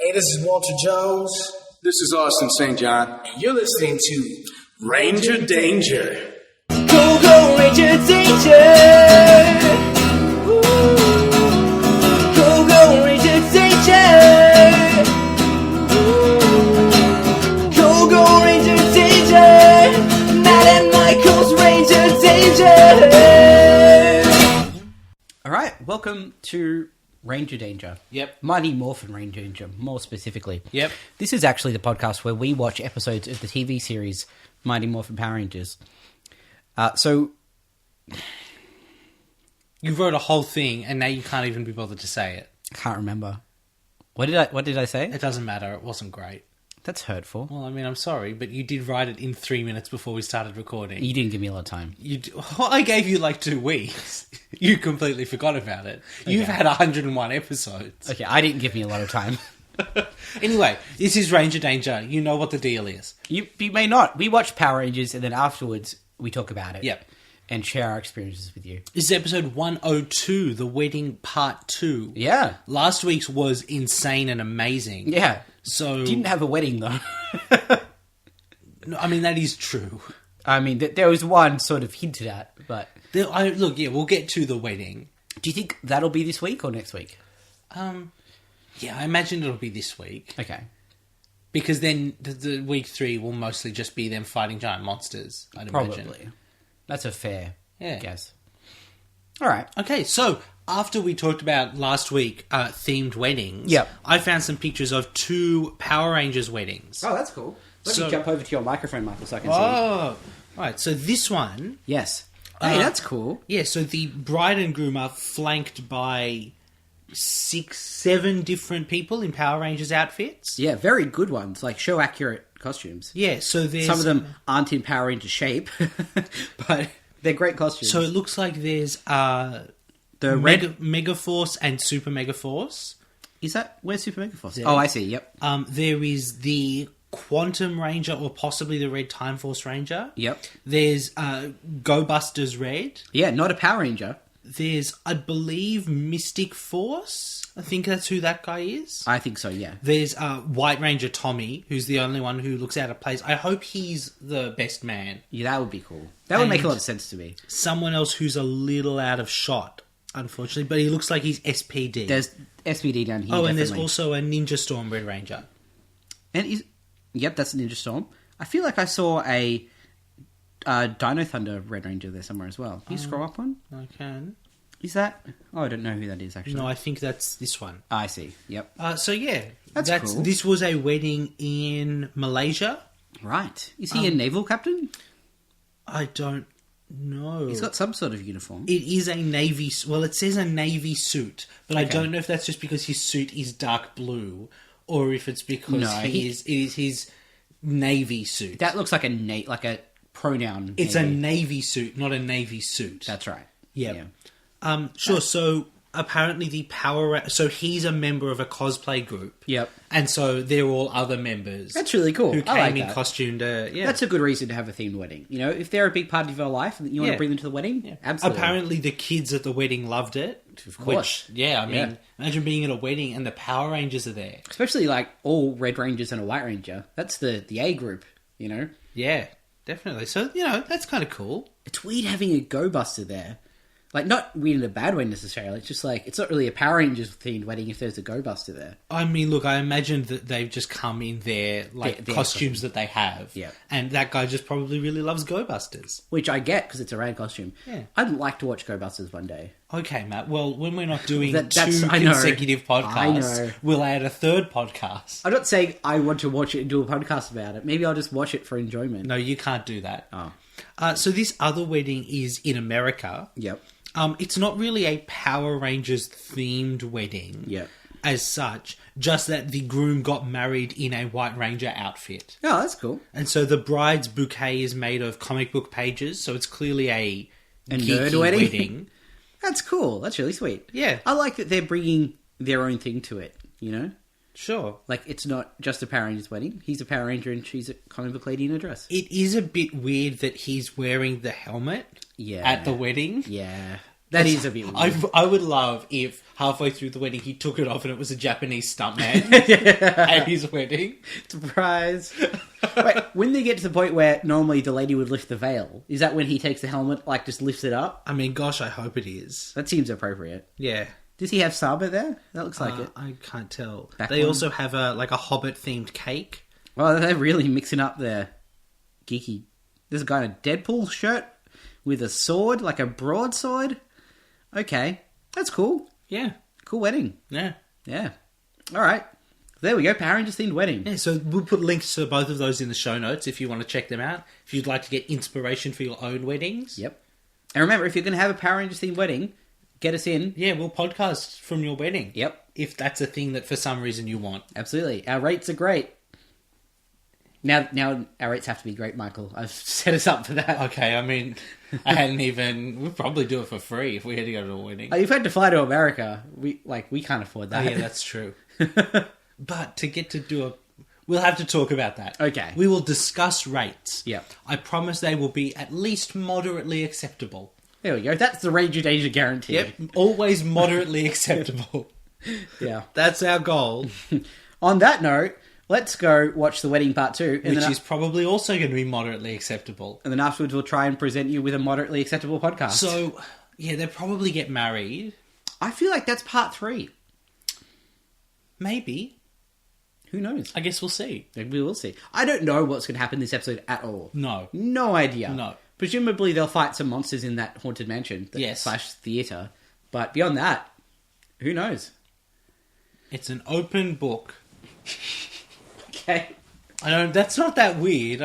Hey, this is Walter Jones. This is Austin St. John. And you're listening to Ranger Danger. Go, go, Ranger Danger! Ooh. Go, go, Ranger Danger! Ooh. Go, go, Ranger Danger! Matt and Michael's Ranger Danger! Alright, welcome to Ranger Danger. Yep. Mighty Morphin Ranger Danger, more specifically. Yep. This is actually the podcast where we watch episodes of the TV series Mighty Morphin Power Rangers. So you wrote a whole thing, and now you can't even be bothered to say it. I can't remember. What did I say? It doesn't matter. It wasn't great. That's hurtful. Well, I mean, I'm sorry, but you did write it in 3 minutes before we started recording. You didn't give me a lot of time. I gave you like 2 weeks. You completely forgot about it. You've had 101 episodes. Okay, I didn't give me a lot of time. Anyway, this is Ranger Danger. You know what the deal is. You may not. We watch Power Rangers and then afterwards we talk about it. Yep. And share our experiences with you. This is episode 102, The Wedding Part 2. Yeah. Last week's was insane and amazing. Yeah. So Didn't have a wedding though. No, I mean, that is true. I mean, there was one sort of hinted at, but... Look, yeah, we'll get to the wedding. Do you think that'll be this week or next week? Yeah, I imagine it'll be this week. Okay. Because then the week 3 will mostly just be them fighting giant monsters, I'd imagine. Probably. That's a fair guess. All right. Okay, so after we talked about last week themed weddings, Yep. I found some pictures of 2 Power Rangers weddings. Oh, that's cool. Let me So- jump over to your microphone, Michael, so I can see. Oh, right. So this one, Yes. Hey, that's cool. yeah. So the bride and groom are flanked by 6-7 different people in Power Rangers outfits. Yeah, very good ones, like show-accurate costumes. Yeah. So there's Some of them aren't in Power Ranger shape, but they're great costumes. So it looks like there's the red... Mega Force and Super Mega Force. Is that... Where's Super Mega Force? There. Oh, I see, yep. There is the Quantum Ranger, or possibly the Red Time Force Ranger. Yep. There's Go Busters Red. Yeah, not a Power Ranger. There's, I believe, Mystic Force. I think that's who that guy is. I think so, yeah. There's White Ranger Tommy, who's the only one who looks out of place. I hope he's the best man. Yeah, that would be cool. That would make a lot of sense to me. Someone else who's a little out of shot, unfortunately, but he looks like he's SPD. There's SPD down here, and definitely. there's also a Ninja Storm Red Ranger. And yep, that's a Ninja Storm. I feel like I saw a Dino Thunder Red Ranger there somewhere as well. Can you scroll up one? I can. Is that... Oh, I don't know who that is, actually. No, I think that's this one. I see, yep. So yeah, That's cool. This was a wedding in Malaysia. Right. Is he a naval captain? I don't know. He's got some sort of uniform. It is a navy. Well, it says a navy suit, but I don't know if that's just because his suit is dark blue, or if it's because it is his navy suit. That looks like a pronoun. It's a navy suit, not a navy suit. That's right. Yeah. Sure. So apparently so he's a member of a cosplay group. Yep. And so they're all other members. That's really cool. Who I came like in that. costume to... Yeah. That's a good reason to have a themed wedding. You know, if they're a big part of your life and you want to bring them to the wedding, absolutely. Apparently the kids at the wedding loved it. Of course. Imagine being at a wedding and the Power Rangers are there. Especially like all Red Rangers and a White Ranger. That's the A group, you know? Yeah, definitely. So, that's kind of cool. It's weird having a Go Buster there. Like, not weird in a bad way necessarily. It's just like, it's not really a Power Rangers themed wedding if there's a Go Buster there. I mean, look, I imagine that they've just come in their costumes that they have. Yeah. And that guy just probably really loves Go Busters. Which I get, because it's a rad costume. Yeah. I'd like to watch Go Busters one day. Okay, Matt. Well, when we're not doing That's- two I know. consecutive podcasts, I know. we'll add a third podcast. I'm not saying I want to watch it and do a podcast about it. Maybe I'll just watch it for enjoyment. No, you can't do that. Oh. So this other wedding is in America. Yep. It's not really a Power Rangers themed wedding. Yep. As such, just that the groom got married in a White Ranger outfit. Oh, that's cool. And so the bride's bouquet is made of comic book pages, so it's clearly a nerd geeky wedding? That's cool. That's really sweet. Yeah. I like that they're bringing their own thing to it, you know? Sure. Like, it's not just a Power Rangers wedding. He's a Power Ranger and she's a comic book lady in a dress. It is a bit weird that he's wearing the helmet Yeah. at the wedding. Yeah. That is a bit weird. I would love if halfway through the wedding he took it off and it was a Japanese stuntman at his wedding. Surprise. Wait, when they get to the point where normally the lady would lift the veil, is that when he takes the helmet, like, just lifts it up? I mean, gosh, I hope it is. That seems appropriate. Yeah. Does he have Saba there? That looks like it. I can't tell. Back They one. also have a Hobbit-themed cake. Well, they're really mixing up their geeky. There's a guy in a Deadpool shirt with a sword, like a broadsword. Okay, that's cool. Yeah. Cool wedding. Yeah. Yeah. All right. There we go. Power Rangers themed wedding. Yeah, so we'll put links to both of those in the show notes if you want to check them out. If you'd like to get inspiration for your own weddings. Yep. And remember, if you're going to have a Power Rangers themed wedding, get us in. Yeah, we'll podcast from your wedding. Yep. If that's a thing that for some reason you want. Absolutely. Our rates are great. Now our rates have to be great, Michael. I've set us up for that. Okay, I mean, I hadn't even... We'd probably do it for free if we had to go to a wedding. Oh, you've had to fly to America. We can't afford Oh, that. yeah, that's true. But to get to do a... We'll have to talk about that. Okay. We will discuss rates. Yep. I promise they will be at least moderately acceptable. There we go. That's the Ranger Danger guarantee. Yep. Always moderately acceptable. Yeah. That's our goal. On that note, let's go watch The Wedding Part 2. And Which then is probably also going to be moderately acceptable. And then afterwards we'll try and present you with a moderately acceptable podcast. So, yeah, they'll probably get married. I feel like that's Part 3. Maybe. Who knows? I guess we'll see. We will see. I don't know what's going to happen in this episode at all. No. No idea. No. Presumably they'll fight some monsters in that haunted mansion. Yes. Slash theatre. But beyond that, who knows? It's an open book. Okay. That's not that weird.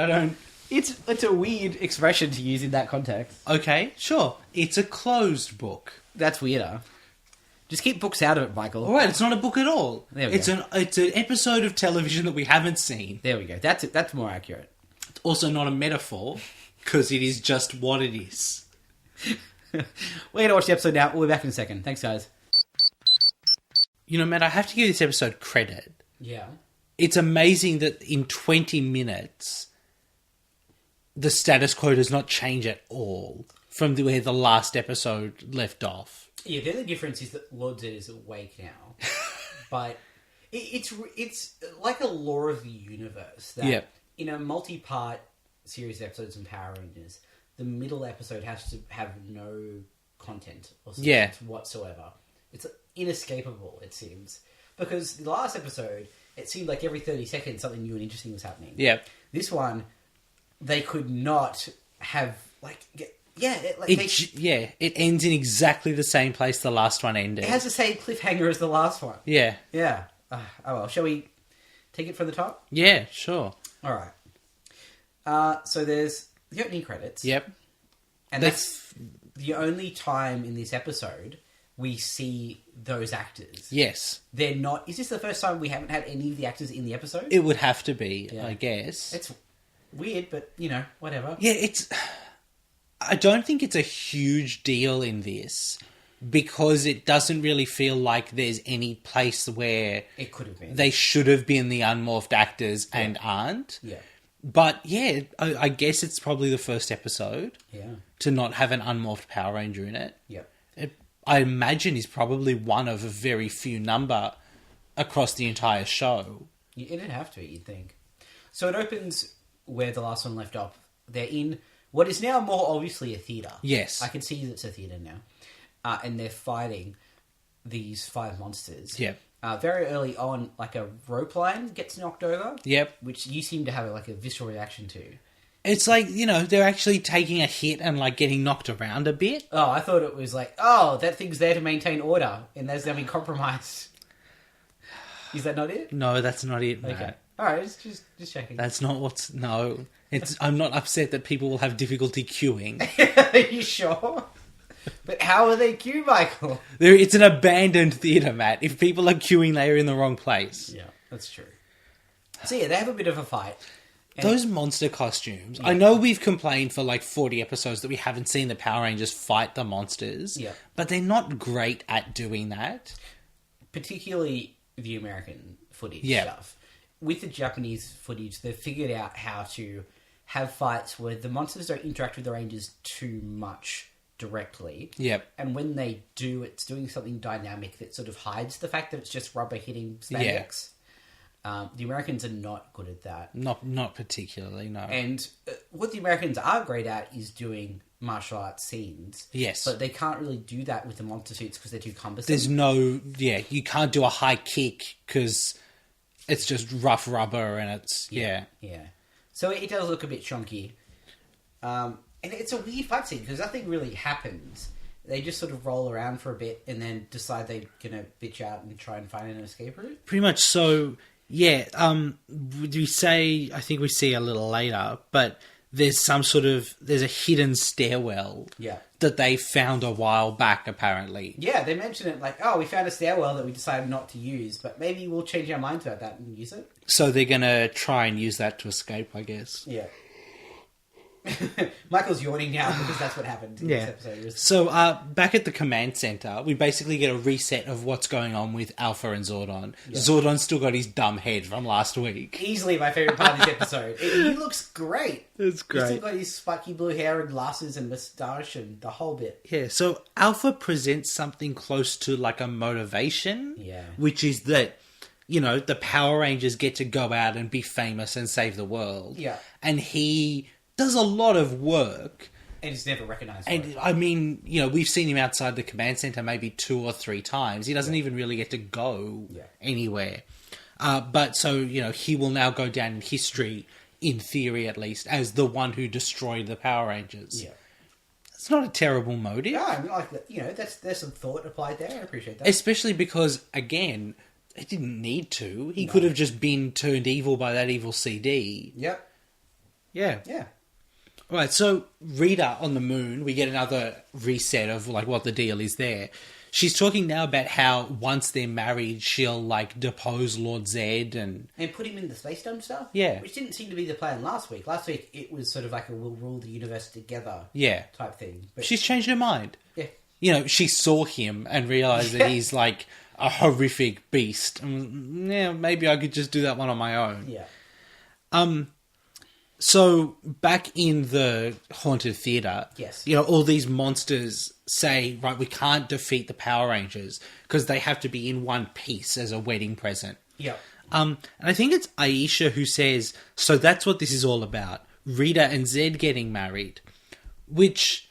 It's a weird expression to use in that context. Okay, sure. It's a closed book. That's weirder. Just keep books out of it, Michael. Alright, it's not a book at all. There we it's go. an episode of television that we haven't seen. There we go. That's it. That's more accurate. It's also not a metaphor, because it is just what it is. We're going to watch the episode now. We'll be back in a second. Thanks, guys. You know, Matt, I have to give this episode credit. Yeah. It's amazing that in 20 minutes, the status quo does not change at all from where the last episode left off. Yeah, the only difference is that Lord Zed is awake now. But it's like a law of the universe that Yep. in a multi-part series of episodes in Power Rangers, the middle episode has to have no content or substance whatsoever. It's inescapable, it seems. Because the last episode, it seemed like every 30 seconds something new and interesting was happening. Yeah. This one, they could not have, It ends in exactly the same place the last one ended. It has the same cliffhanger as the last one. Yeah. Yeah. Oh well, shall we take it from the top? Yeah, sure. All right. So there's the opening credits. Yep. And that's the only time in this episode we see those actors. Yes. They're not... Is this the first time we haven't had any of the actors in the episode? It would have to be, Yeah. I guess. It's weird, but, whatever. Yeah, I don't think it's a huge deal in this because it doesn't really feel like there's any place where It could have been. they should have been the unmorphed actors and aren't. Yeah. But yeah, I guess it's probably the first episode Yeah. to not have an unmorphed Power Ranger in it. Yep. I imagine he's probably one of a very few number across the entire show. It'd have to, you'd think. So it opens where the last one left off. They're in what is now more obviously a theatre. Yes. I can see that it's a theatre now. And they're fighting these 5 monsters. Yep. Very early on, like a rope line gets knocked over. Yep. Which you seem to have a visceral reaction to. It's like, they're actually taking a hit and getting knocked around a bit. Oh, I thought it was that thing's there to maintain order, and there's going to be compromise. Is that not it? No, that's not it, Okay. Matt. Alright, just checking. That's not what's... No. I'm not upset that people will have difficulty queuing. Are you sure? But how are they queue, Michael? It's an abandoned theatre, Matt. If people are queuing, they are in the wrong place. Yeah, that's true. So yeah, they have a bit of a fight. And Those monster costumes. I know we've complained for 40 episodes that we haven't seen the Power Rangers fight the monsters. Yeah. But they're not great at doing that. particularly the American footage stuff. With the Japanese footage, they've figured out how to have fights where the monsters don't interact with the Rangers too much directly. Yep. And when they do, it's doing something dynamic that sort of hides the fact that it's just rubber hitting spandex. The Americans are not good at that. Not particularly, no. And what the Americans are great at is doing martial arts scenes. Yes. But they can't really do that with the monster suits because they're too cumbersome. There's no... Yeah, you can't do a high kick because it's just rough rubber and it's... Yeah. So it does look a bit chunky. And it's a weird fight scene because nothing really happens. They just sort of roll around for a bit and then decide they're going to bitch out and try and find an escape route. Pretty much so... Yeah, we say, I think we see a little later, but there's there's a hidden stairwell that they found a while back, apparently. Yeah, they mention it like, oh, we found a stairwell that we decided not to use, but maybe we'll change our minds about that and use it. So they're going to try and use that to escape, I guess. Yeah. Michael's yawning now because that's what happened in this episode. So back at the command center, we basically get a reset of what's going on with Alpha and Zordon. Yeah. Zordon's still got his dumb head from last week. Easily my favourite part of this episode. He looks great. It's great. He's still got his spiky blue hair and glasses and moustache and the whole bit. Yeah, so Alpha presents something close to like a motivation. Yeah. Which is that, you know, the Power Rangers get to go out and be famous and save the world. Yeah. And he does a lot of work. And he's never recognised. And I mean, you know, we've seen him outside the command center maybe 2 or 3 times. He doesn't even really get to go anywhere. But so, you know, he will now go down in history, in theory at least, as the one who destroyed the Power Rangers. Yeah. It's not a terrible motive. Yeah, I mean, like, you know, there's some thought applied there. I appreciate that. Especially because, again, he didn't need to. He could have just been turned evil by that evil CD. Yep. Yeah. Yeah. Right, so Rita on the moon, we get another reset of like what the deal is there. She's talking now about how once they're married, she'll like depose Lord Zed and put him in the space dome stuff. Yeah, which didn't seem to be the plan last week. Last week it was sort of like a we'll rule the universe together type thing. But she's changed her mind. Yeah, you know, she saw him and realized that he's like a horrific beast. Yeah, maybe I could just do that one on my own. Yeah. So, back in the Haunted Theatre, yes, you know, all these monsters say, right, we can't defeat the Power Rangers because they have to be in one piece as a wedding present. Yeah. And I think it's Aisha who says, so that's what this is all about. Rita and Zed getting married. Which,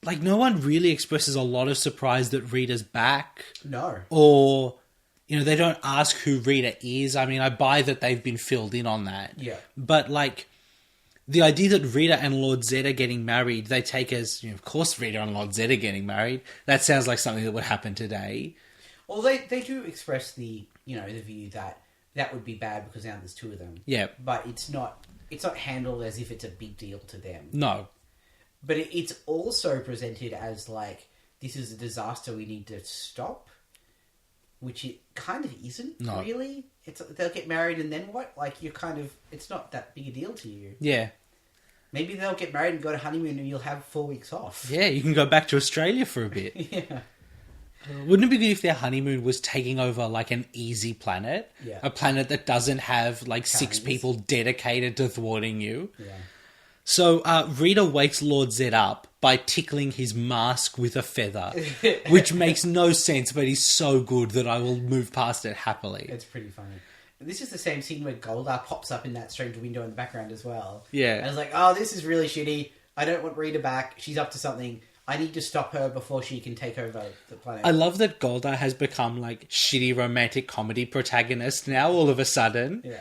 like, no one really expresses a lot of surprise that Rita's back. No. Or... You know, they don't ask who Rita is. I mean, I buy that they've been filled in on that. Yeah. But, like, the idea that Rita and Lord Zed are getting married, they take as, you know, of course Rita and Lord Zed are getting married. That sounds like something that would happen today. Well, they do express the, you know, the view that that would be bad because now there's 2 of them. Yeah. But it's not handled as if it's a big deal to them. No. But it's also presented as, like, this is a disaster we need to stop. Which it kind of isn't, really. They'll get married and then what? Like, you're kind of... It's not that big a deal to you. Yeah. Maybe they'll get married and go to honeymoon and you'll have 4 weeks off. Yeah, you can go back to Australia for a bit. Yeah. Wouldn't it be good if their honeymoon was taking over, like, an easy planet? Yeah. A planet that doesn't have, like, Chinese. 6 people dedicated to thwarting you? Yeah. So, Rita wakes Lord Zed up by tickling his mask with a feather, which makes no sense, but he's so good that I will move past it happily. It's pretty funny. This is the same scene where Goldar pops up in that strange window in the background as well. Yeah. And I was like, oh, this is really shitty. I don't want Rita back. She's up to something. I need to stop her before she can take over the planet. I love that Goldar has become, like, shitty romantic comedy protagonist now, all of a sudden. Yeah.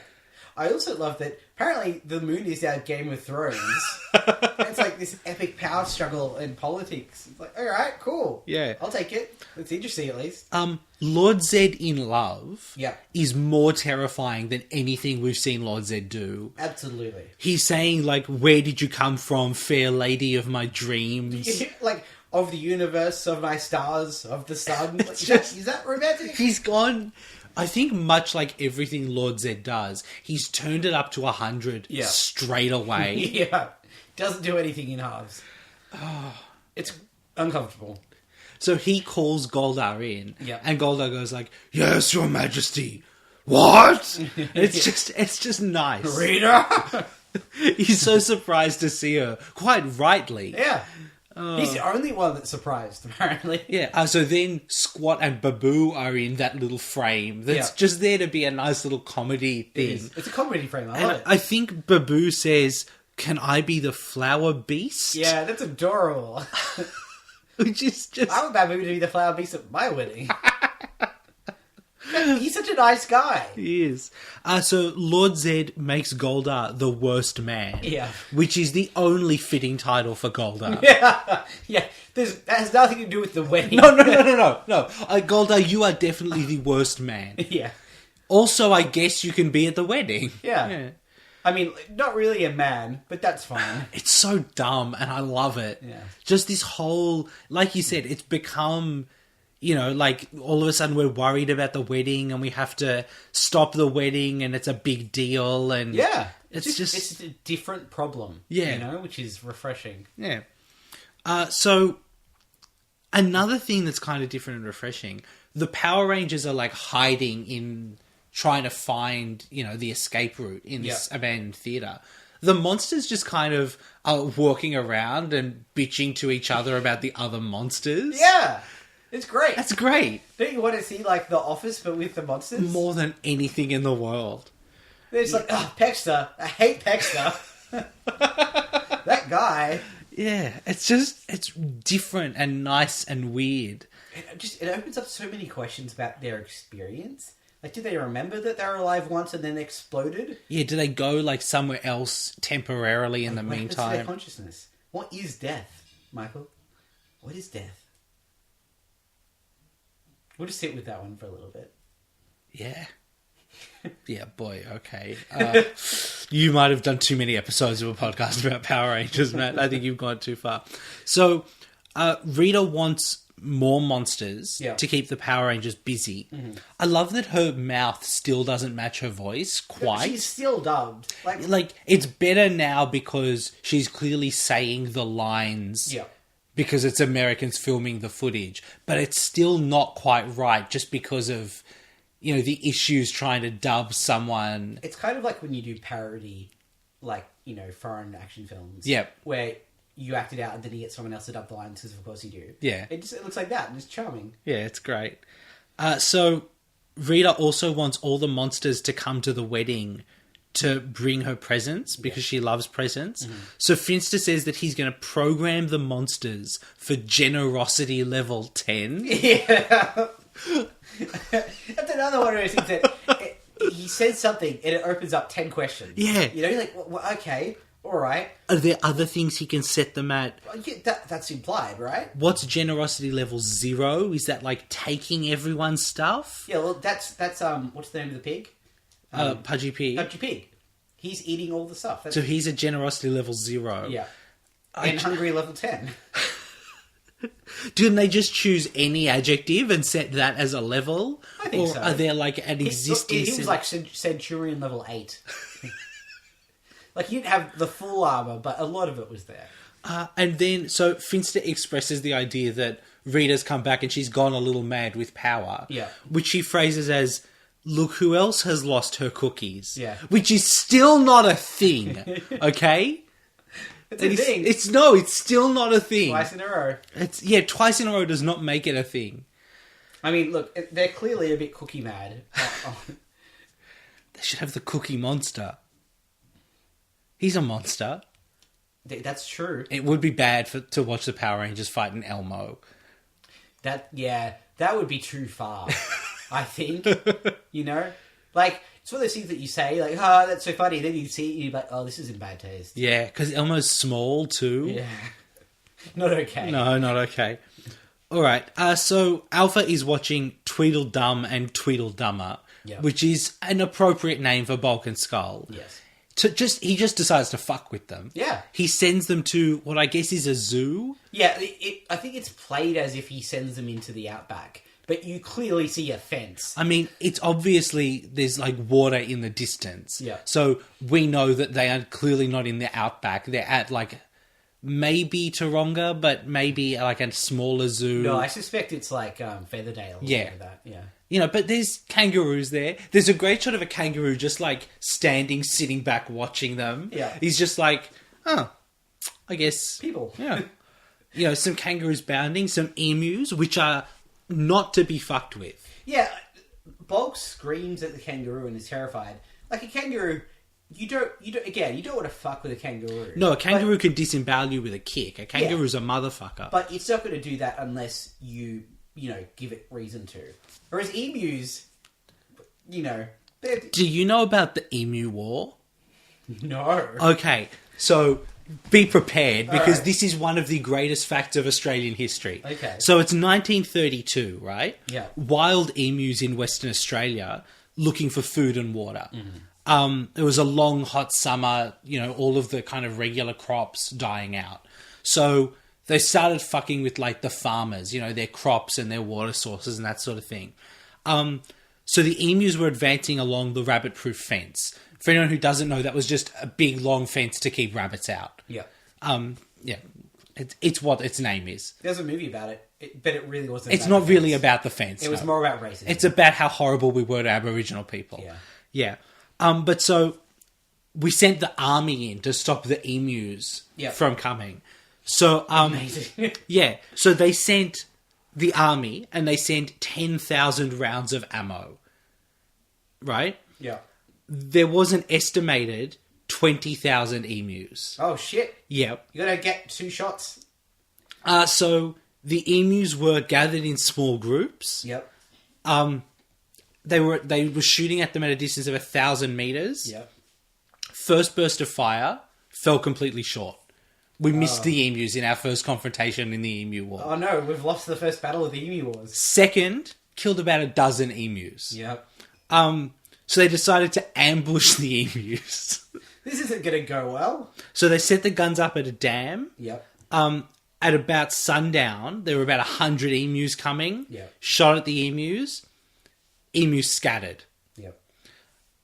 I also love that apparently the moon is our Game of Thrones. It's like this epic power struggle in politics. It's like, alright, cool. Yeah. I'll take it. It's interesting at least. Lord Zed in love Yeah. is more terrifying than anything we've seen Lord Zed do. Absolutely. He's saying, like, where did you come from, fair lady of my dreams? Like, of the universe, of my stars, of the sun. Like, is that romantic? He's gone... I think much like everything Lord Zed does, he's turned it up to 100 straight away. Yeah. Doesn't do anything in halves. It's uncomfortable. So he calls Goldar in, Yeah. and Goldar goes like, "Yes, Your Majesty." What? it's just nice. Rita! He's so surprised to see her, quite rightly. Yeah. He's the only one that's surprised, apparently. Yeah, so then Squat and Baboo are in that little frame that's just there to be a nice little comedy thing. It's a comedy frame, I love it. I think Baboo says, "Can I be the flower beast?" Yeah, that's adorable. Which is just... I want Babu to be the flower beast at my wedding. He's such a nice guy. He is. So Lord Zed makes Goldar the worst man. Yeah. Which is the only fitting title for Goldar. Yeah. That has nothing to do with the wedding. No. Goldar, you are definitely the worst man. Yeah. Also, I guess you can be at the wedding. Yeah. I mean, not really a man, but that's fine. It's so dumb, and I love it. Yeah. Just this whole... Like you said, it's become... You know, like, all of a sudden we're worried about the wedding and we have to stop the wedding and it's a big deal and... Yeah. It's just... It's a different problem. Yeah. You know, which is refreshing. Yeah. So, another thing that's kind of different and refreshing, the Power Rangers are, like, hiding in trying to find, you know, the escape route in this abandoned theatre. The monsters just kind of are walking around and bitching to each other about the other monsters. Yeah. It's great. That's great. Don't you want to see, like, The Office, but with the monsters? More than anything in the world. It's like, Pexter. I hate Pexter. That guy. Yeah, it's different and nice and weird. It opens up so many questions about their experience. Like, did they remember that they were alive once and then exploded? Yeah, do they go, like, somewhere else temporarily in the What happens to meantime? their consciousness? What is death, Michael? What is death? We'll just sit with that one for a little bit. Yeah. Yeah, boy, okay. You might have done too many episodes of a podcast about Power Rangers, Matt. I think you've gone too far. So, Rita wants more monsters to keep the Power Rangers busy. Mm-hmm. I love that her mouth still doesn't match her voice quite. She's still dubbed. Like, it's better now because she's clearly saying the lines... Yeah. Because it's Americans filming the footage. But it's still not quite right just because of, you know, the issues trying to dub someone. It's kind of like when you do parody, like, you know, foreign action films. Yep. Where you act it out and then you get someone else to dub the lines because of course you do. Yeah. It looks like that and it's charming. Yeah, it's great. So Rita also wants all the monsters to come to the wedding to bring her presents because she loves presents. Mm-hmm. So Finster says that he's going to program the monsters for generosity level 10. Yeah. That's another one of those things that he says something and it opens up 10 questions. Yeah. You know, you're like, well, okay, all right. Are there other things he can set them at? Well, yeah, that's implied, right? What's generosity level 0? Is that like taking everyone's stuff? Yeah, well, that's what's the name of the pig? Pudgy Pig. Pudgy Pig. He's eating all the stuff. So he's a generosity level 0. Yeah. And hungry level 10. Didn't they just choose any adjective and set that as a level? I think so. Or are there like an existing... He was like Centurion level 8. Like, he didn't have the full armor, but a lot of it was there. And then, so Finster expresses the idea that Rita's come back and she's gone a little mad with power. Yeah. Which she phrases as, look who else has lost her cookies. Yeah. Which is still not a thing, okay? It's a thing. It's still not a thing. Twice in a row. Twice in a row does not make it a thing. I mean, look, they're clearly a bit cookie mad. They should have the Cookie Monster. He's a monster. That's true. It would be bad to watch the Power Rangers fight an Elmo. That would be too far, I think. You know? Like, it's one of those things that you say, like, oh, that's so funny. Then you see it and you're like, oh, this is in bad taste. Yeah, because Elmo's small too. Yeah. Not okay. No, not okay. All right, so Alpha is watching Tweedledum and Tweedledummer, which is an appropriate name for Bulk and Skull. Yes. He just decides to fuck with them. Yeah. He sends them to what I guess is a zoo. Yeah, I think it's played as if he sends them into the outback, but you clearly see a fence. I mean, it's obviously there's like water in the distance. Yeah. So we know that they are clearly not in the outback. They're at like maybe Taronga, but maybe like a smaller zoo. No, I suspect it's like Featherdale or something like that. Yeah. You know, but there's kangaroos there. There's a great shot of a kangaroo just like standing, sitting back, watching them. Yeah. He's just like, oh, I guess. People. Yeah. some kangaroos bounding, some emus, which are not to be fucked with. Yeah, Bulk screams at the kangaroo and is terrified. Like a kangaroo, you don't want to fuck with a kangaroo. No, a kangaroo can disembowel you with a kick. A kangaroo's a motherfucker. But it's not going to do that unless you give it reason to. Whereas emus, do you know about the Emu War? No. Okay, so be prepared because right. this is one of the greatest facts of Australian history. Okay. So it's 1932, right? Yeah. Wild emus in Western Australia looking for food and water. Mm-hmm. It was a long, hot summer, all of the kind of regular crops dying out. So they started fucking with, like, the farmers, their crops and their water sources and that sort of thing. So the emus were advancing along the rabbit-proof fence. For anyone who doesn't know, that was just a big, long fence to keep rabbits out. Yeah. It's what its name is. There's a movie about it, but it really wasn't. It's not really about the fence. It was more about racism. It's about how horrible we were to Aboriginal people. Yeah. But so we sent the army in to stop the emus from coming. So amazing. So they sent the army and they sent 10,000 rounds of ammo. Right? Yeah. There was an estimated 20,000 emus. Oh shit. Yep. You gotta get 2 shots. So the emus were gathered in small groups. Yep. They were shooting at them at a distance of 1,000 meters. Yep. First burst of fire fell completely short. We missed the emus in our first confrontation in the Emu War. Oh no, we've lost the first battle of the Emu Wars. Second, killed about a dozen emus. Yep. So they decided to ambush the emus. This isn't gonna go well. So they set the guns up at a dam. Yep. At about sundown, there were about 100 emus coming. Yep. Shot at the emus. Emus scattered. Yep.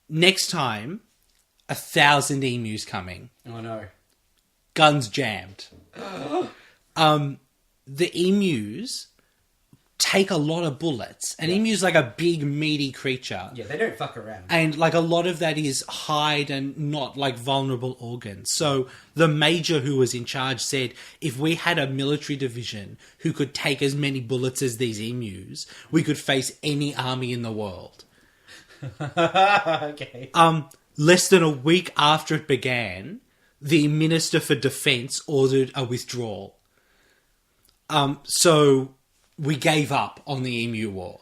Next time, 1,000 emus coming. Oh no. Guns jammed. The emus take a lot of bullets. An emu's like a big, meaty creature. Yeah, they don't fuck around. And like a lot of that is hide and not like vulnerable organs. So the major who was in charge said, if we had a military division who could take as many bullets as these emus, we could face any army in the world. Okay. Less than a week after it began, the Minister for Defence ordered a withdrawal. So we gave up on the Emu War.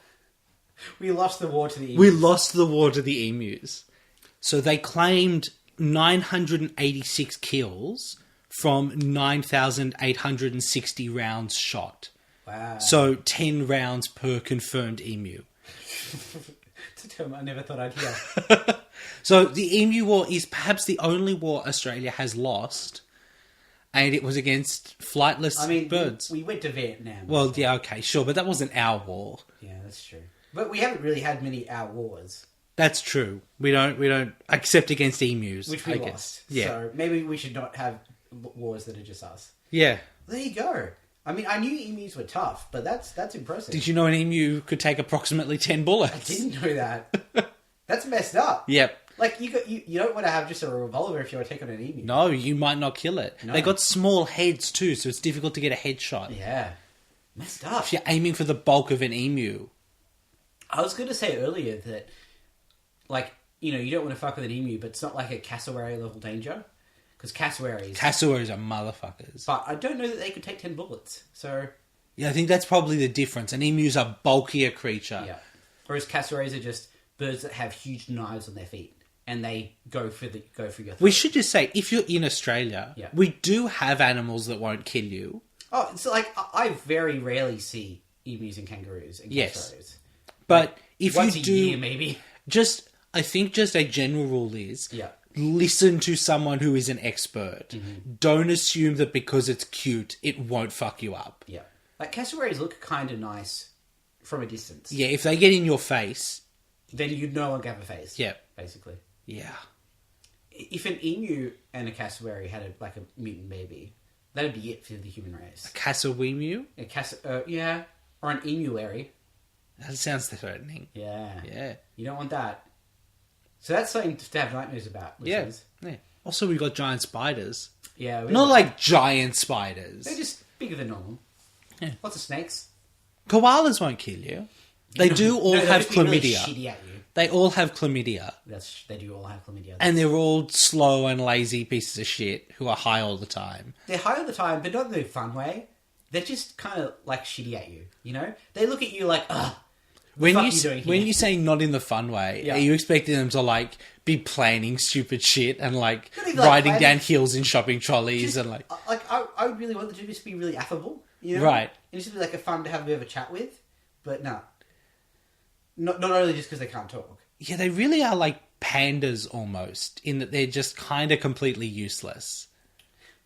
We lost the war to the emus. We lost the war to the emus. So they claimed 986 kills from 9,860 rounds shot. Wow. So 10 rounds per confirmed emu. It's a term I never thought I'd hear. So the Emu War is perhaps the only war Australia has lost, and it was against flightless birds. We went to Vietnam. Well, yeah, okay, sure, but that wasn't our war. Yeah, that's true. But we haven't really had many our wars. That's true. We don't except against emus, Which we I lost. guess. Yeah. So maybe we should not have wars that are just us. Yeah. There you go. I mean, I knew emus were tough, but that's impressive. Did you know an emu could take approximately 10 bullets? I didn't know that. That's messed up. Yep. Like, you don't want to have just a revolver if you want to take on an emu. No, you might not kill it. No. They got small heads too, so it's difficult to get a headshot. Yeah. Messed up. If you're aiming for the bulk of an emu. I was going to say earlier that, like, you don't want to fuck with an emu, but it's not like a cassowary level danger. Because cassowaries... Cassowaries are motherfuckers. But I don't know that they could take 10 bullets, so... Yeah, I think that's probably the difference. An emu's a bulkier creature. Yeah. Whereas cassowaries are just birds that have huge knives on their feet. And they go for your throat. We should just say, if you're in Australia, Yeah. we do have animals that won't kill you. Oh, it's like, I very rarely see emus and kangaroos and Yes. cassowaries. But if Once you a do... year, maybe. I think just a general rule is... Yeah. Listen to someone who is an expert. Mm-hmm. Don't assume that because it's cute, it won't fuck you up. Yeah. Like, cassowaries look kind of nice from a distance. Yeah, if they get in your face... Then you'd no longer have a face. Yeah. Basically. Yeah. If an emu and a cassowary had a mutant baby, that'd be it for the human race. Cassowemu? Yeah. Or an emuary. That sounds threatening. Yeah. Yeah. You don't want that. So that's something to have nightmares about, listeners. Yeah. Also, we've got giant spiders. Yeah. Not like giant spiders. They're just Bigger than normal. Yeah. Lots of snakes. Koalas won't kill you. They do all they'll have just be really chlamydia. shitty at you. They all have chlamydia. They do all have chlamydia. And they're all slow and lazy pieces of shit who are high all the time. They're high all the time, but not in the fun way. They're just kind of like shitty at you, you know? They look at you like, ugh. When you doing here? you say not in the fun way, Yeah. are you expecting them to like be planning stupid shit and like Not even, like, riding planning. down hills in shopping trolleys Just, and like I would really want them to just be really affable, you know? Right. And just be like a fun to have a bit of a chat with, but no. Not only just because they can't talk. yeah, they really are like pandas almost in that they're just kind of completely useless.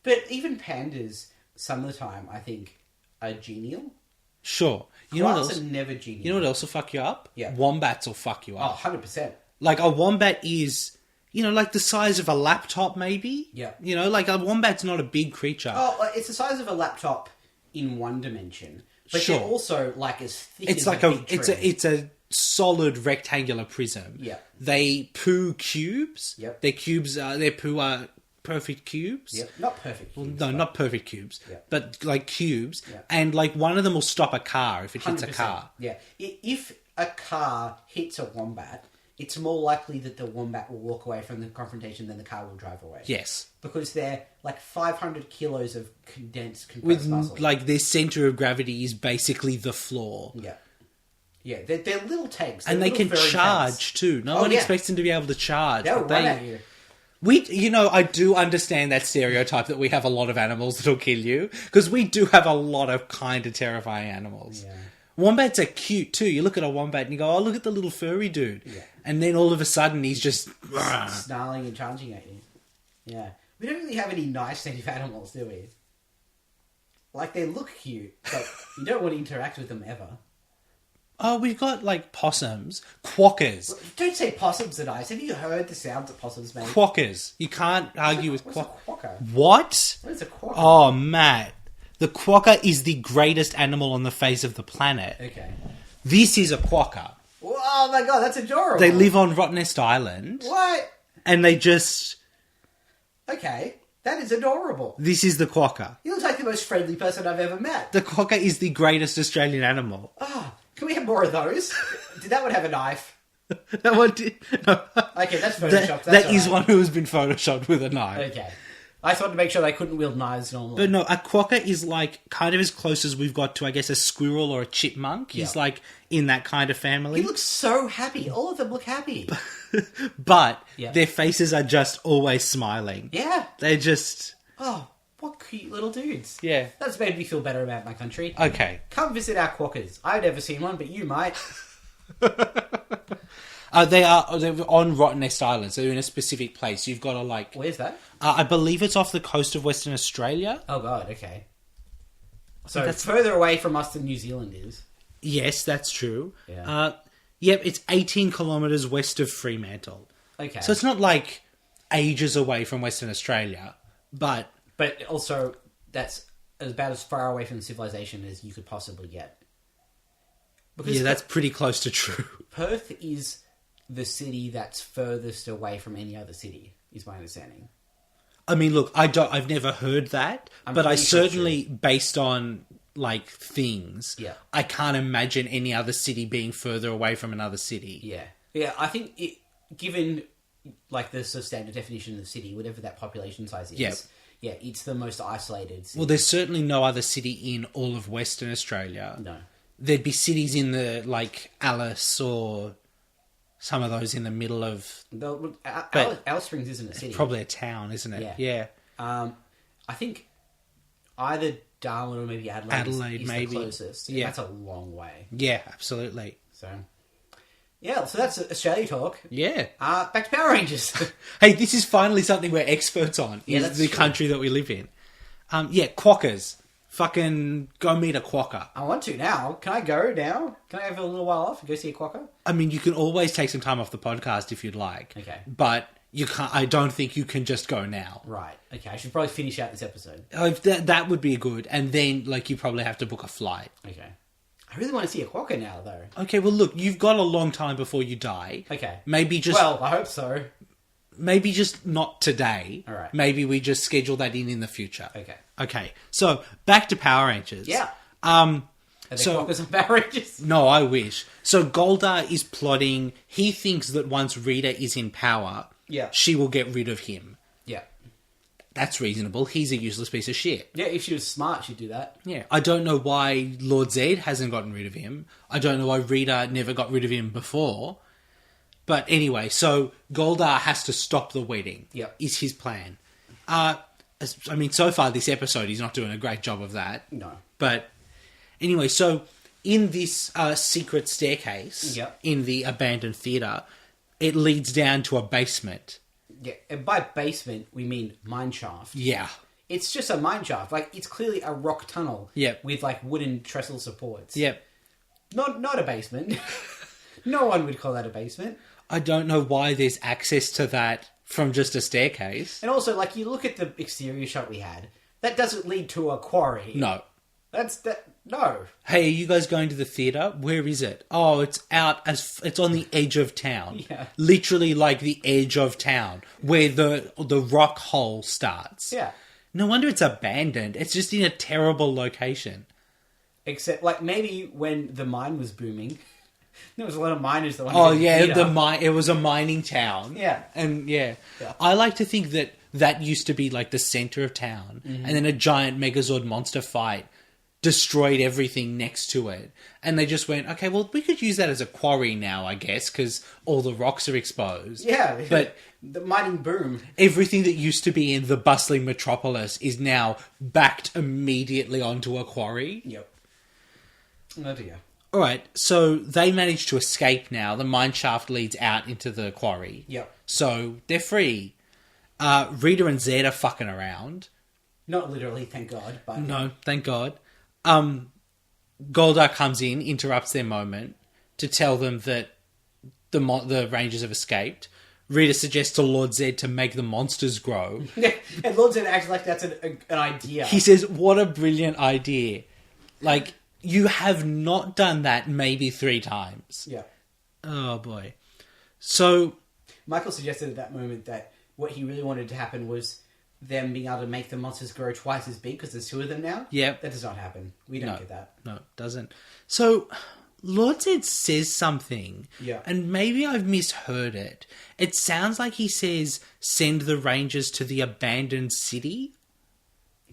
But even pandas, some of the time, I think, are genial. Sure, you know what Koalas else? are never genial. You know what else will fuck you up? Yeah. Wombats will fuck you Oh, up. 100%. Like a wombat is, you know, like the size of a laptop, maybe. Yeah. You know, like a wombat's not a big creature. Oh, it's the size of a laptop in one dimension. But Sure. they're also like as thick It's as like a big tree. it's a solid rectangular prism. Yeah. They poo cubes. Yep. Their poo are perfect cubes. Yep. Not perfect. Well, cubes, no, but not perfect cubes, Yeah. but like cubes. Yeah. And like one of them will stop a car if it hits a 100%. car. Yeah. If a car hits a wombat, it's more likely that the wombat will walk away from the confrontation than the car will drive away. Yes. Because they're like 500 kilos of compressed With muscle. like their center of gravity is basically the floor. Yeah. Yeah, they're little tanks. And They're they can little furry charge tanks. too. No Oh, one yeah. expects them to be able to charge. They'll but run at you. I do understand that stereotype that we have a lot of animals that'll kill you. Because we do have a lot of kind of terrifying animals. Yeah. Wombats are cute too. You look at a wombat and you go, oh, look at the little furry dude. Yeah. And then all of a sudden he's just... Snarling and charging at you. Yeah. We don't really have any nice native animals, do we? Like, they look cute, but you don't want to interact with them ever. Oh, we've got like possums. Quackers. Don't say possums are nice. Have you heard the sounds that possums make? Quackers. You can't argue with What's a quack. quokka? What? What is a quokka? Oh, Matt. The quokka is the greatest animal on the face of the planet. Okay. This is a quokka. Oh my god, that's adorable. They live on Rottnest Island. What? And they just... Okay. That is adorable. This is the quokka. He looks like the most friendly person I've ever met. The quokka is the greatest Australian animal. Oh, can we have more of those? Did that one have a knife? That one did... No. Okay, that's photoshopped. That is alright. one who has been photoshopped with a knife. Okay. I just wanted to make sure they couldn't wield knives normally. But no, a quokka is like kind of as close as we've got to, I guess, a squirrel or a chipmunk. He's Yeah. like in that kind of family. He looks so happy. All of them look happy. But Yeah. their faces are just always smiling. Yeah. They're just... Oh, what cute little dudes. Yeah. That's made me feel better about my country. Okay. Come visit our quokkas. I've never seen one, but you might. They're on Rottnest Island, so they're in a specific place. You've got to like... Where's that? I believe it's off the coast of Western Australia. Oh god, okay. So That's- further away from us than New Zealand is. Yes, that's true. Yeah. Yep, it's 18 kilometres west of Fremantle. Okay. So it's not like ages away from Western Australia, but... But also, that's about as far away from civilization as you could possibly get. Because Yeah, that's pretty close to true. Perth is the city that's furthest away from any other city, is my understanding. I mean, look, I've never heard that, I'm but I pretty sure certainly, based on like things, Yeah. I can't imagine any other city being further away from another city. Yeah. Yeah, I think given like the sort of standard definition of the city, whatever that population size is, Yeah. yeah, it's the most isolated city. Well, there's certainly no other city in all of Western Australia. No. There'd be cities in the, like, Alice or some of those in the middle of... Alice Springs isn't a city. Probably a town, isn't it? Yeah. I think either Darwin or maybe Adelaide is maybe. the closest. Yeah. That's a long way. Yeah, absolutely. So, yeah, so that's Australia talk. Yeah. Back to Power Rangers. Hey, this is finally something we're experts on, Yeah, is that's the true. country that we live in. Quackers. Fucking go meet a quacker. I want to now. Can I go now? Can I have a little while off and go see a quokka? I mean, you can always take some time off the podcast if you'd like. Okay. But you can't. I don't think you can just go now. Right. Okay, I should probably finish out this episode. That would be good. And then, like, you probably have to book a flight. Okay. I really want to see a quokka now, though. Okay, well, look, you've got a long time before you die. Okay. Maybe just... Well, I hope so. Maybe just not today. All right. Maybe we just schedule that in the future. Okay. Okay, so back to Power Rangers. Yeah. Um, Are they focused on Power Rangers? no, I wish. So Goldar is plotting. He thinks that once Rita is in power, Yeah. she will get rid of him. Yeah. That's reasonable. He's a useless piece of shit. Yeah, if she was smart, she'd do that. Yeah, I don't know why Lord Zed hasn't gotten rid of him. I don't know why Rita never got rid of him before. But anyway, so Goldar has to stop the wedding. Yep. Is his plan. I mean, so far this episode, he's not doing a great job of that. No. But anyway, so in this secret staircase Yep. in the abandoned theatre, it leads down to a basement. Yeah, and by basement, we mean mine shaft. Yeah. It's just a mine shaft. Like, it's clearly a rock tunnel. Yep. With, like, wooden trestle supports. Yep. Not a basement. No one would call that a basement. I don't know why there's access to that from just a staircase. And also, like, you look at the exterior shot we had. That doesn't lead to a quarry. No. No. Hey, are you guys going to the theatre? Where is it? Oh, it's it's on the edge of town. Yeah. Literally like the edge of town where the rock hole starts. Yeah. No wonder it's abandoned. It's just in a terrible location. Except, like, maybe when the mine was booming, there was a lot of miners that wanted Oh to yeah, beat up. it was a mining town. Yeah. And Yeah. I like to think that used to be like the center of town, and then a giant Megazord monster fight destroyed everything next to it, and they just went, okay, well, we could use that as a quarry now, I guess, because all the rocks are exposed. Yeah. But the mining boom. everything that used to be in the bustling metropolis is now backed immediately onto a quarry. Yep. Oh dear. All right, so they managed to escape now. The mine shaft leads out into the quarry. Yep. So they're free. Rita and Zed are fucking around. Not literally, thank God. But No, thank God. Goldar comes in, interrupts their moment to tell them that the Rangers have escaped. Rita suggests to Lord Zed to make the monsters grow. And Lord Zed acts like that's an idea. He says, what a brilliant idea. Like, you have not done that maybe 3 times. Yeah. Oh, boy. So, Michael suggested at that moment that what he really wanted to happen was them being able to make the monsters grow twice as big because there's 2 of them now. Yep. That does not happen. We don't get that. No, it doesn't. So, Lord Zed says something. Yeah. And maybe I've misheard it. It sounds like he says, send the Rangers to the abandoned city.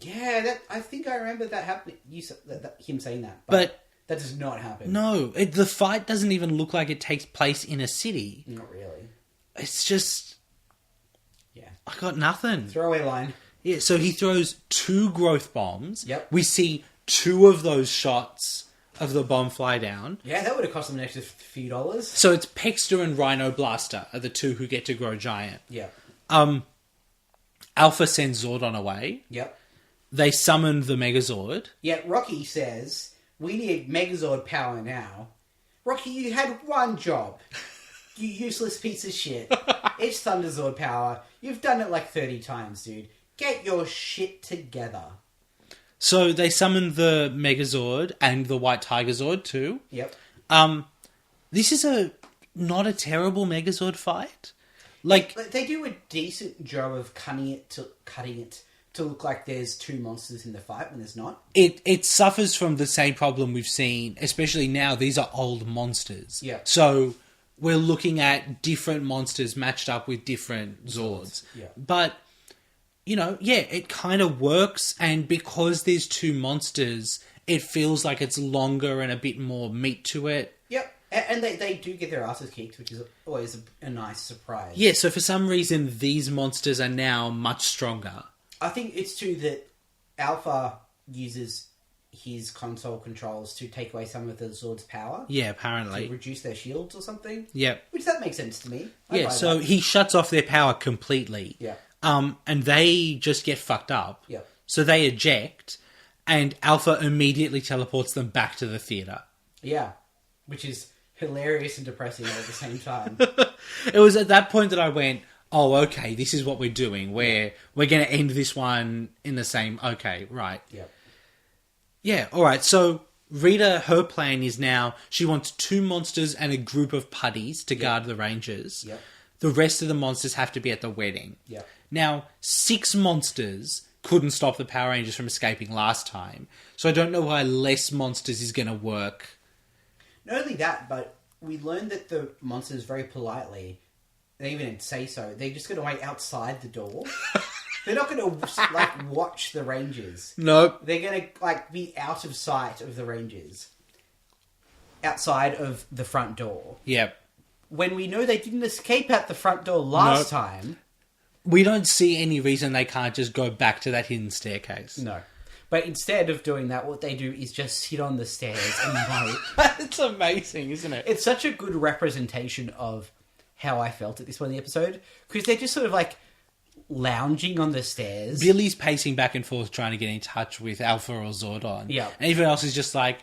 Yeah, I think I remember that happening. Him saying that. But that does not happen. no, the fight doesn't even look like it takes place in a city. Not really. It's just... Yeah. I got nothing. Throwaway line. Yeah, so he throws 2 growth bombs. Yep. We see 2 of those shots of the bomb fly down. Yeah, that would have cost them an extra few dollars. So it's Pexter and Rhino Blaster are the 2 who get to grow giant. Yeah. Alpha sends Zordon away. Yep. They summon the Megazord. Yeah, Rocky says, we need Megazord power now. Rocky, you had one job. You useless piece of shit. It's Thunderzord power. You've done it like 30 times, dude. Get your shit together. So they summon the Megazord and the White Tiger Zord too. Yep. This is not a terrible Megazord fight. Like, They do a decent job of cutting it to look like there's 2 monsters in the fight when there's not. it suffers from the same problem we've seen, especially now. These are old monsters. Yeah. So we're looking at different monsters matched up with different Zords. Yeah. But, it kind of works. And because there's 2 monsters, it feels like it's longer and a bit more meat to it. Yep. And they do get their asses kicked, which is always a nice surprise. Yeah, so for some reason, these monsters are now much stronger. I think it's true that Alpha uses his console controls to take away some of the Zord's power. Yeah, To apparently. reduce their shields or something. Yep. Which that makes sense to me. I Yeah, buy so that. he shuts off their power completely. Yeah. And they just get fucked up. Yeah. So they eject, and Alpha immediately teleports them back to the theatre. Yeah. Which is hilarious and depressing at the same time. It was at that point that I went, oh, okay, this is what we're doing. We're going to end this one in the same... Okay, right. Yep. Yeah, all right. So Rita, her plan is now she wants 2 monsters and a group of putties to guard the Rangers. Yep. The rest of the monsters have to be at the wedding. Yep. Now, 6 monsters couldn't stop the Power Rangers from escaping last time. So I don't know why less monsters is going to work. Not only that, but we learned that the monsters very politely, they even didn't say so, they're just going to wait outside the door. They're not going to, like, watch the Rangers. Nope. They're going to, like, be out of sight of the Rangers. Outside of the front door. Yep. When we know they didn't escape out the front door last time. We don't see any reason they can't just go back to that hidden staircase. No. But instead of doing that, what they do is just sit on the stairs and wait. It's amazing, isn't it? It's such a good representation of how I felt at this point in the episode. Because they're just sort of like lounging on the stairs. Billy's pacing back and forth trying to get in touch with Alpha or Zordon. Yeah. And everyone else is just like,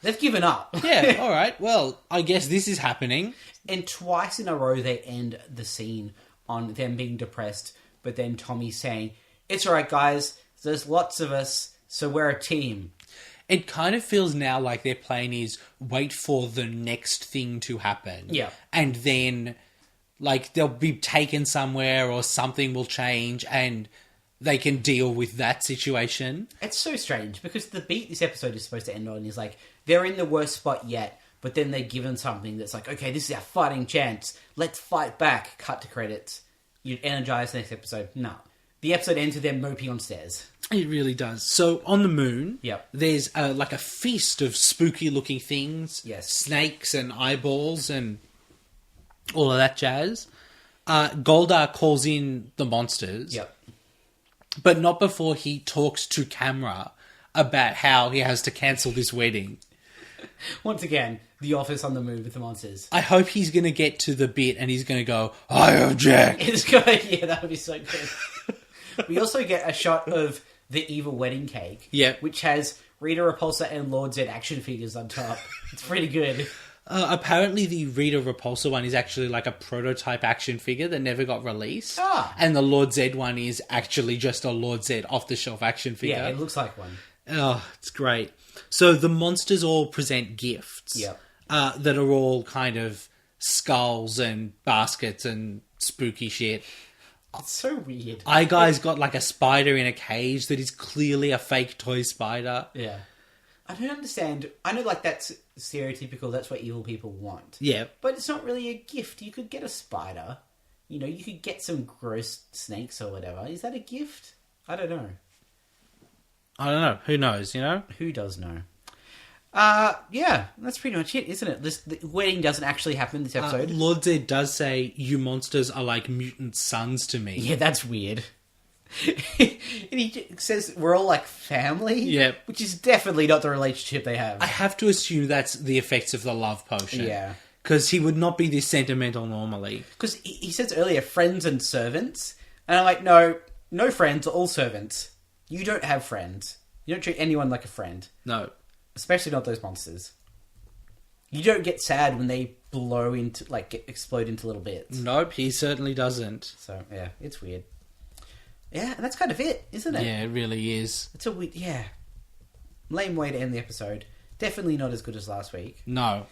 They've given up. Yeah, all right. Well, I guess this is happening. And twice in a row they end the scene on them being depressed, but then Tommy saying, "It's all right, guys. There's lots of us, so we're a team." It kind of feels now like their plan is wait for the next thing to happen. Yeah. And then, like, they'll be taken somewhere or something will change and they can deal with that situation. It's so strange, because the beat this episode is supposed to end on is like, they're in the worst spot yet, but then they're given something that's like, okay, this is our fighting chance. Let's fight back. Cut to credits. You'd energize the next episode. No. The episode ends with them moping on stairs. It really does. So, on the moon, Yep. there's like a feast of spooky-looking things. Yes. Snakes and eyeballs and all of that jazz. Goldar calls in the monsters. Yep. But not before he talks to camera about how he has to cancel this wedding. Once again, the office on the move with the monsters. I hope he's going to get to the bit and he's going to go, I object. It's good. Yeah, that would be so good. We also get a shot of the evil wedding cake. Yep. Which has Rita Repulsa and Lord Zed action figures on top. It's pretty good. Apparently the Rita Repulsa one is actually like a prototype action figure that never got released. Ah. And the Lord Zed one is actually just a Lord Zed off-the-shelf action figure. Yeah, it looks like one. Oh, it's great. So the monsters all present gifts. Yep. That are all kind of skulls and baskets and spooky shit. It's so weird. Eye Guy's got like a spider in a cage that is clearly a fake toy spider. Yeah. I don't understand. I know, like, that's stereotypical. That's what evil people want. Yeah. But it's not really a gift. You could get a spider. You know, you could get some gross snakes or whatever. Is that a gift? I don't know. I don't know. Who knows, you know? Who does know? Yeah, that's pretty much it, isn't it? The wedding doesn't actually happen in this episode. Lord Zed does say, you monsters are like mutant sons to me. Yeah, that's weird. And he says we're all like family. Yep. Which is definitely not the relationship they have. I have to assume that's the effects of the love potion. Yeah. Because he would not be this sentimental normally. Because he says earlier, friends and servants. And I'm like, no friends, all servants. You don't have friends. You don't treat anyone like a friend. No. Especially not those monsters. You don't get sad when they blow into, like, explode into little bits. Nope, he certainly doesn't. So, yeah, it's weird. Yeah, and that's kind of it, isn't it? Yeah, it really is. It's a weird, yeah. Lame way to end the episode. Definitely not as good as last week. No.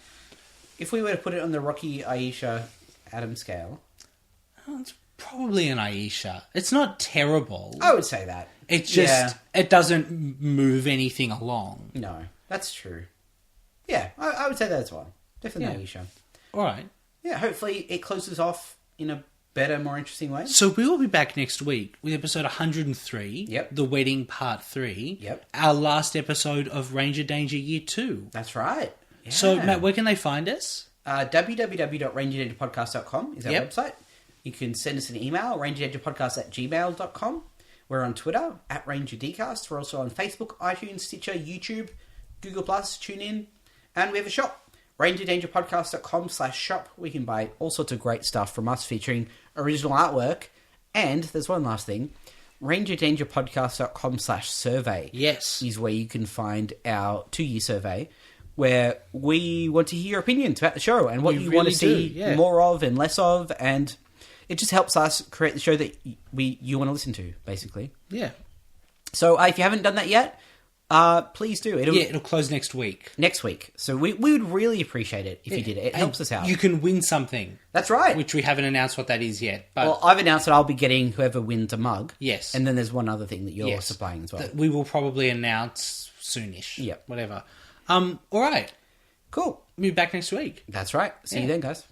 If we were to put it on the Rocky, Aisha, Adam scale... It's probably an Aisha. It's not terrible. I would say that. It's just, it doesn't move anything along. No, that's true. Yeah, I would say that as well. Definitely Aisha. All right. Yeah, hopefully it closes off in a better, more interesting way. So we will be back next week with episode 103. Yep. The Wedding Part 3. Yep. Our last episode of Ranger Danger Year 2. That's right. Yeah. So, Matt, where can they find us? www.rangerdangerpodcast.com is our website. You can send us an email, rangerdangerpodcast@gmail.com. We're on Twitter, @RangerDcast. We're also on Facebook, iTunes, Stitcher, YouTube, Google+, TuneIn, and we have a shop, rangerdangerpodcast.com/shop. We can buy all sorts of great stuff from us featuring original artwork. And there's one last thing, rangerdangerpodcast.com/survey. Yes. Is where you can find our 2-year survey, where we want to hear your opinions about the show and what you want to see more of and less of, and it just helps us create the show that you want to listen to, basically. Yeah. So if you haven't done that yet, Please do. It'll close next week. Next week. So we would really appreciate it if you did it. It helps us out. You can win something. That's right. Which we haven't announced what that is yet. But Well, I've announced that I'll be getting whoever wins a mug. Yes. And then there's one other thing that you're Yes. supplying as well. that we will probably announce soonish. Yep. Whatever. All right. Cool. We'll be back next week. That's right. See you then, guys.